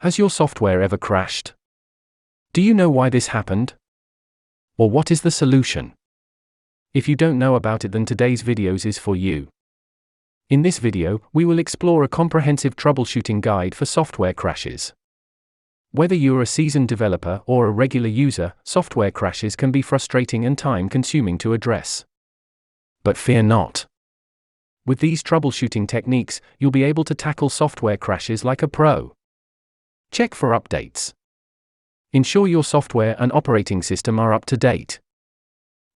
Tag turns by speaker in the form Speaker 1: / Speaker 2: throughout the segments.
Speaker 1: Has your software ever crashed? Do you know why this happened? Or what is the solution? If you don't know about it, then today's videos is for you. In this video, we will explore a comprehensive troubleshooting guide for software crashes. Whether you're a seasoned developer or a regular user, software crashes can be frustrating and time-consuming to address. But fear not. With these troubleshooting techniques, you'll be able to tackle software crashes like a pro. Check for updates. Ensure your software and operating system are up to date.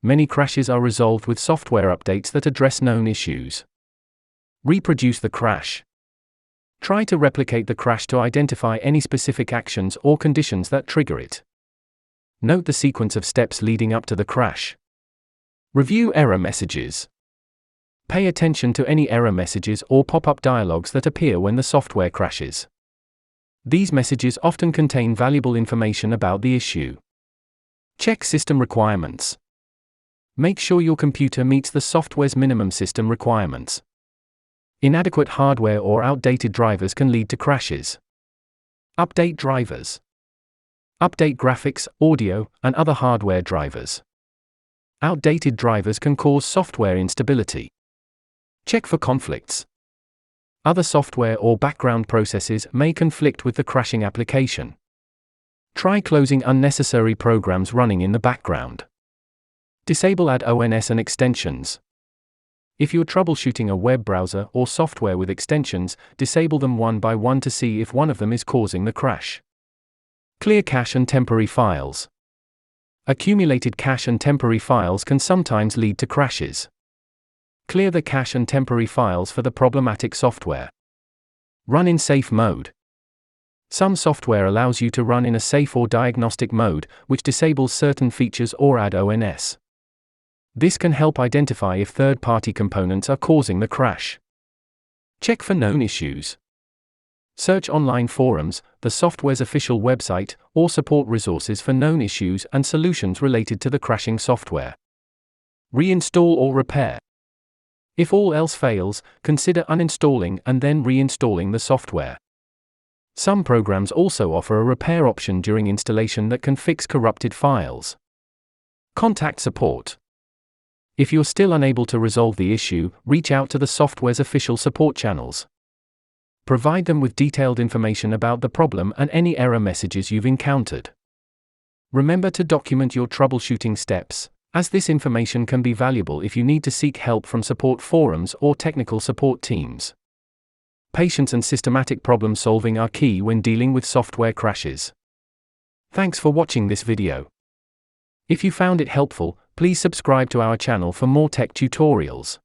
Speaker 1: Many crashes are resolved with software updates that address known issues. Reproduce the crash. Try to replicate the crash to identify any specific actions or conditions that trigger it. Note the sequence of steps leading up to the crash. Review error messages. Pay attention to any error messages or pop-up dialogues that appear when the software crashes. These messages often contain valuable information about the issue. Check system requirements. Make sure your computer meets the software's minimum system requirements. Inadequate hardware or outdated drivers can lead to crashes. Update drivers. Update graphics, audio, and other hardware drivers. Outdated drivers can cause software instability. Check for conflicts. Other software or background processes may conflict with the crashing application. Try closing unnecessary programs running in the background. Disable add-ons and extensions. If you're troubleshooting a web browser or software with extensions, disable them one by one to see if one of them is causing the crash. Clear cache and temporary files. Accumulated cache and temporary files can sometimes lead to crashes. Clear the cache and temporary files for the problematic software. Run in safe mode. Some software allows you to run in a safe or diagnostic mode, which disables certain features or add-ons. This can help identify if third-party components are causing the crash. Check for known issues. Search online forums, the software's official website, or support resources for known issues and solutions related to the crashing software. Reinstall or repair. If all else fails, consider uninstalling and then reinstalling the software. Some programs also offer a repair option during installation that can fix corrupted files. Contact support. If you're still unable to resolve the issue, reach out to the software's official support channels. Provide them with detailed information about the problem and any error messages you've encountered. Remember to document your troubleshooting steps, as this information can be valuable if you need to seek help from support forums or technical support teams. Patience and systematic problem solving are key when dealing with software crashes. Thanks for watching this video. If you found it helpful, please subscribe to our channel for more tech tutorials.